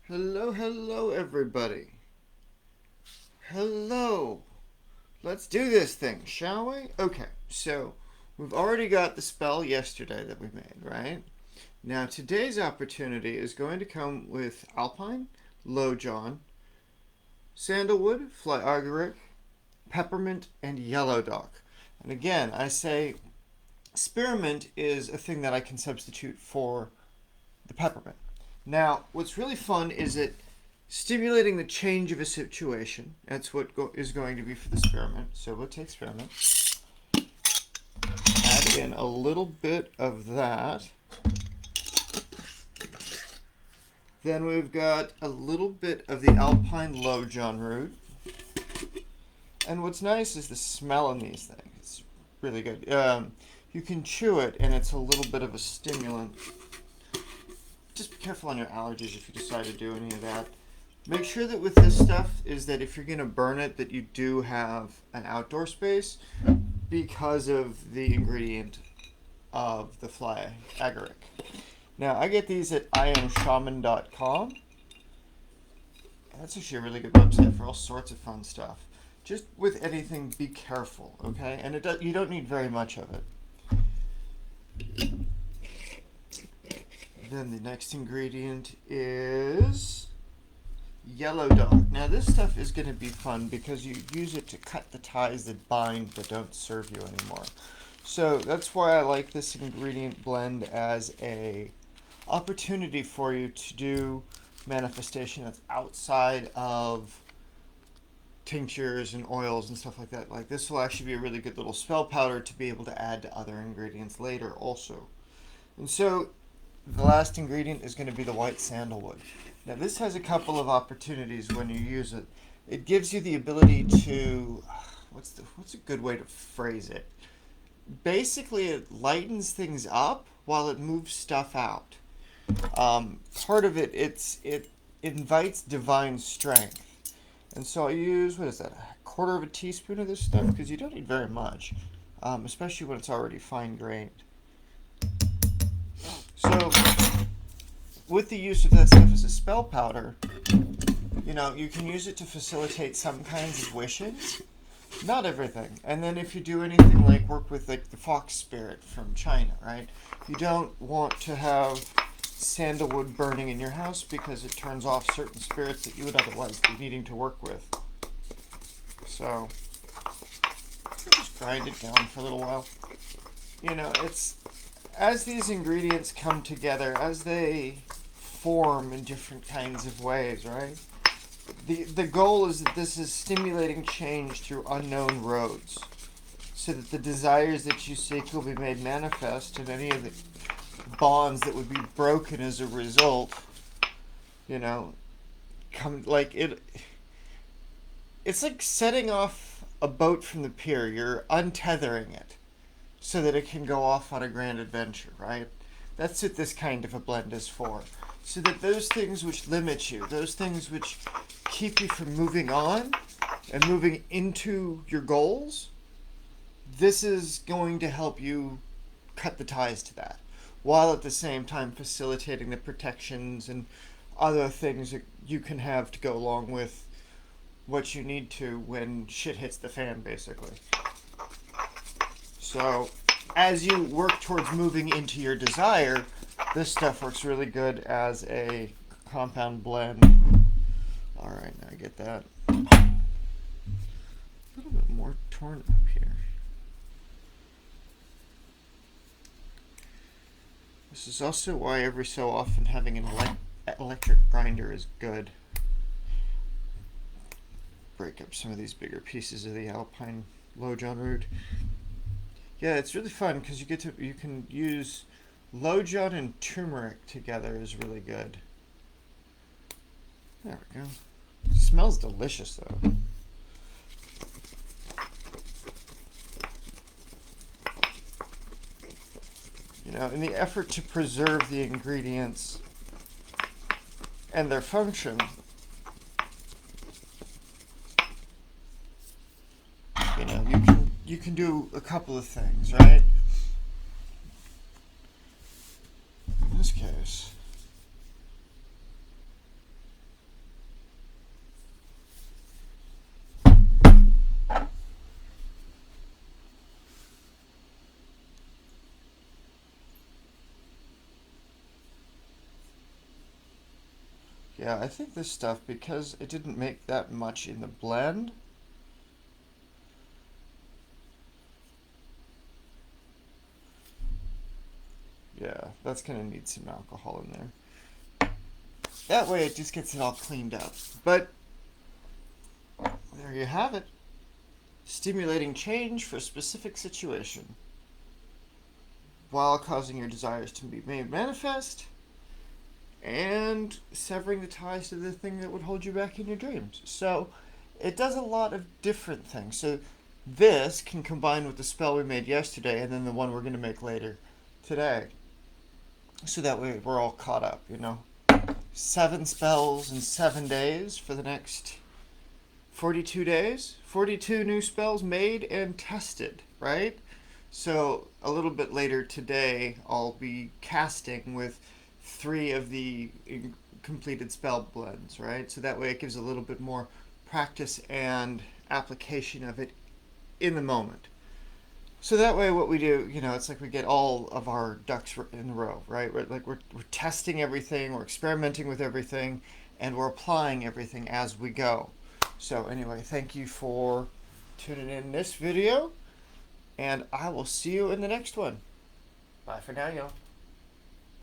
Hello, hello, everybody. Hello. Let's do this thing, shall we? Okay, so we've already got the spell yesterday that we made, right? Now, today's opportunity is going to come with Alpine, Low John, Sandalwood, Fly Agaric, Peppermint, and Yellow Dock. And again, I say spearmint is a thing that I can substitute for the peppermint. Now, what's really fun is it stimulating the change of a situation. That's what is going to be for the spearmint. So we'll take spearmint, add in a little bit of that. Then we've got a little bit of the Alpine Low John root. And what's nice is the smell in these things. It's really good. You can chew it, and it's a little bit of a stimulant. Just be careful on your allergies if you decide to do any of that. Make sure that with this stuff is that if you're going to burn it, that you do have an outdoor space because of the ingredient of the fly agaric. Now, I get these at iamshaman.com. That's actually a really good website for all sorts of fun stuff. Just with anything, be careful, okay? And you don't need very much of it. Then the next ingredient is yellow dog. Now this stuff is going to be fun because you use it to cut the ties that bind but don't serve you anymore. So that's why I like this ingredient blend as a opportunity for you to do manifestation that's outside of tinctures and oils and stuff like that. Like this will actually be a really good little spell powder to be able to add to other ingredients later also. And so the last ingredient is going to be the white sandalwood. Now this has a couple of opportunities when you use it. It gives you the ability to, what's a good way to phrase it? Basically, it lightens things up while it moves stuff out. Part of it invites divine strength. And so I use, what is that, a quarter of a teaspoon of this stuff? Because you don't need very much, especially when it's already fine grained. So, with the use of that stuff as a spell powder, you can use it to facilitate some kinds of wishes. Not everything. And then if you do anything like work with like the fox spirit from China, right? You don't want to have sandalwood burning in your house because it turns off certain spirits that you would otherwise be needing to work with. So, just grind it down for a little while. It's as these ingredients come together, as they form in different kinds of ways, right? The goal is that this is stimulating change through unknown roads, so that the desires that you seek will be made manifest, and any of the bonds that would be broken as a result, come like it. It's like setting off a boat from the pier. You're untethering it so that it can go off on a grand adventure, right? That's what this kind of a blend is for. So that those things which limit you, those things which keep you from moving on and moving into your goals, this is going to help you cut the ties to that, while at the same time facilitating the protections and other things that you can have to go along with what you need to when shit hits the fan, basically. So, as you work towards moving into your desire, this stuff works really good as a compound blend. Alright, now I get that. A little bit more torn up here. This is also why every so often having an electric grinder is good. Break up some of these bigger pieces of the Alpine Low John root. Yeah, it's really fun because you can use Low John and turmeric together is really good. There we go. It smells delicious though. In the effort to preserve the ingredients and their function, you can do a couple of things, right? In this case, Yeah, I think this stuff, because it didn't make that much in the blend, yeah, that's gonna need some alcohol in there. That way it just gets it all cleaned up. But there you have it. Stimulating change for a specific situation while causing your desires to be made manifest and severing the ties to the thing that would hold you back in your dreams. So it does a lot of different things. So this can combine with the spell we made yesterday and then the one we're going to make later today. So that way we're all caught up, you know. 7 spells in 7 days for the next 42 days. 42 new spells made and tested, right? So a little bit later today, I'll be casting with 3 of the completed spell blends, right? So that way it gives a little bit more practice and application of it in the moment. So that way what we do, you know, it's like we get all of our ducks in a row, right? We're testing everything, we're experimenting with everything, and we're applying everything as we go. So anyway, thank you for tuning in this video, and I will see you in the next one. Bye for now, y'all.